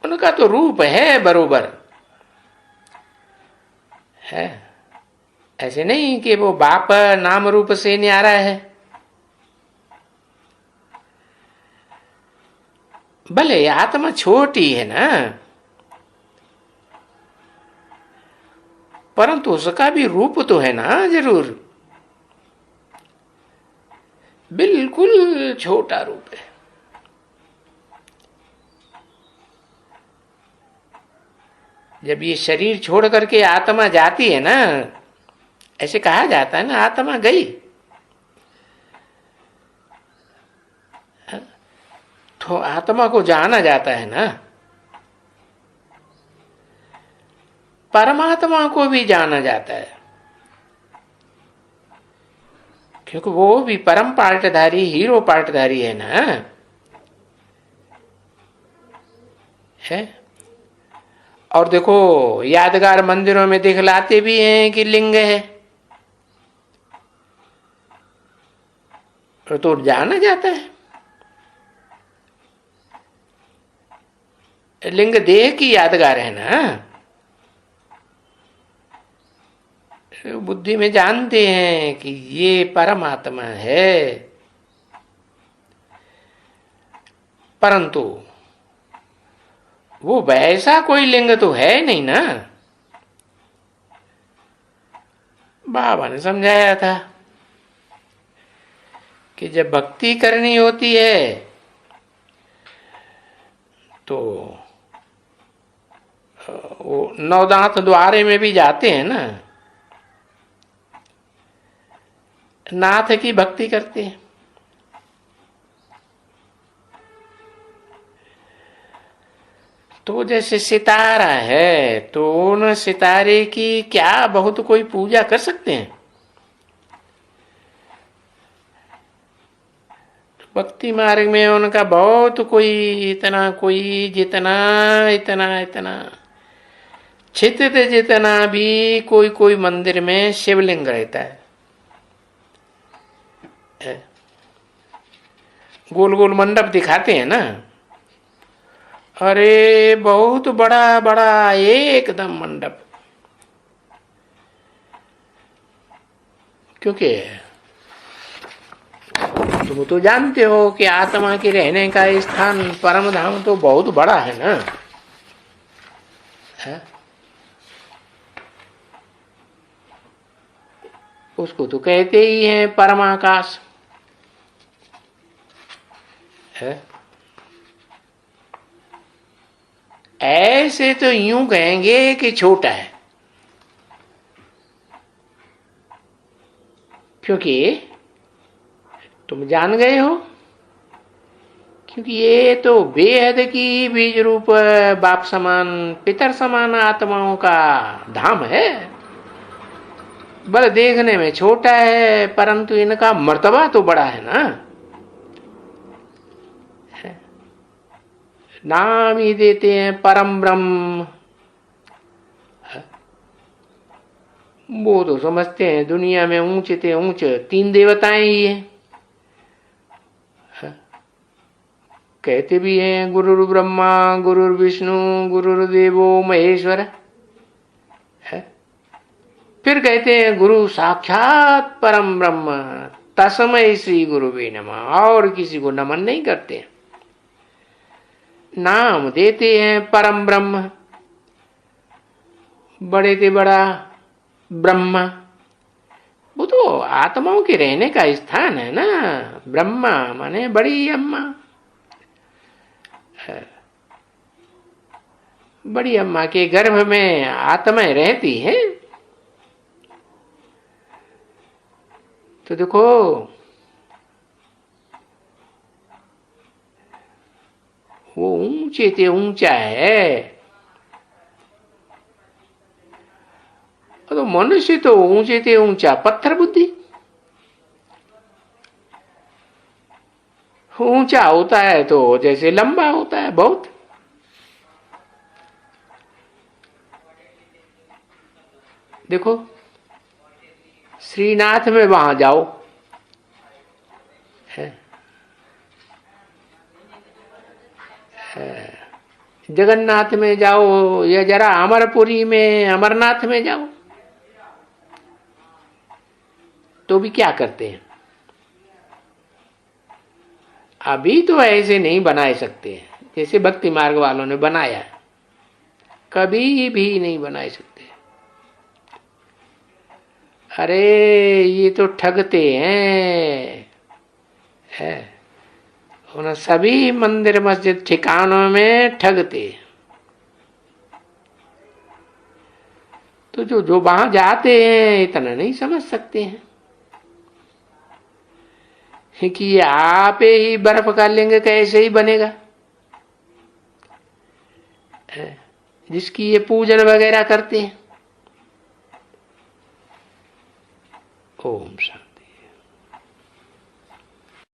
उनका तो रूप है बरोबर है, ऐसे नहीं कि वो बाप नाम रूप से न्यारा है। भले आत्मा छोटी है ना, परंतु उसका भी रूप तो है ना जरूर, बिल्कुल छोटा रूप है। जब ये शरीर छोड़ करके आत्मा जाती है ना, ऐसे कहा जाता है ना, आत्मा गई, तो आत्मा को जाना जाता है ना, परमात्मा को भी जाना जाता है, क्योंकि वो भी परम पार्टधारी, हीरो पार्टधारी है ना, है। और देखो यादगार मंदिरों में दिखलाते भी हैं कि लिंग है, तो जाना जाता है। लिंग देह की यादगार है ना, बुद्धि में जानते हैं कि ये परमात्मा है, परंतु वो वैसा कोई लिंग तो है नहीं ना। बाबा ने समझाया था कि जब भक्ति करनी होती है तो वो नवदांत द्वारे में भी जाते हैं ना, नाथ की भक्ति करते हैं। तो जैसे सितारा है, तो उन सितारे की क्या बहुत कोई पूजा कर सकते हैं? भक्ति मार्ग में उनका बहुत कोई इतना, कोई जितना इतना इतना छितित जितना भी कोई कोई मंदिर में शिवलिंग रहता है, गोल गोल मंडप दिखाते हैं ना, अरे बहुत बड़ा बड़ा एकदम मंडप, क्योंकि तुम तो जानते हो कि आत्मा के रहने का स्थान परम धाम तो बहुत बड़ा है ना, है? उसको तो कहते ही हैं परमाकाश, है? ऐसे तो यूं कहेंगे कि छोटा है, क्योंकि तुम जान गए हो, क्योंकि ये तो बेहद की बीज रूप बाप समान, पितर समान आत्माओं का धाम है। बल देखने में छोटा है, परंतु इनका मर्तबा तो बड़ा है ना, नाम ही देते हैं परम ब्रह्म। वो तो समझते हैं दुनिया में ऊंचे से ऊंचे 3 देवताएं ही हैं, कहते भी हैं गुरुर् ब्रह्मा गुरुर् विष्णु गुरुर्देवो महेश्वर, है? फिर कहते हैं गुरु साक्षात परम ब्रह्म तस्मै श्री गुरुवे नमः, और किसी को नमन नहीं करते, नाम देते हैं परम ब्रह्म, बड़े से बड़ा ब्रह्मा, वो तो आत्माओं के रहने का स्थान है ना, ब्रह्मा माने बड़ी अम्मा, बड़ी अम्मा के गर्भ में आत्माएं रहती है। तो देखो वो ऊंचे से ऊंचा है, तो मनुष्य तो ऊंचे से ऊंचा पत्थर बुद्धि, ऊंचा होता है तो जैसे लंबा होता है बहुत, देखो श्रीनाथ में वहां जाओ, है जगन्नाथ में जाओ या जरा अमरपुरी में अमरनाथ में जाओ, तो भी क्या करते हैं? अभी तो ऐसे नहीं बनाए सकते हैं जैसे भक्ति मार्ग वालों ने बनाया, कभी भी नहीं बनाए सकते। अरे ये तो ठगते हैं, उन सभी मंदिर मस्जिद ठिकानों में ठगते। तो जो वहां जाते हैं इतना नहीं समझ सकते हैं कि ये आप ही बर्फ का लिंग कैसे ही बनेगा, जिसकी ये पूजन वगैरह करते हैं। ओम शांति।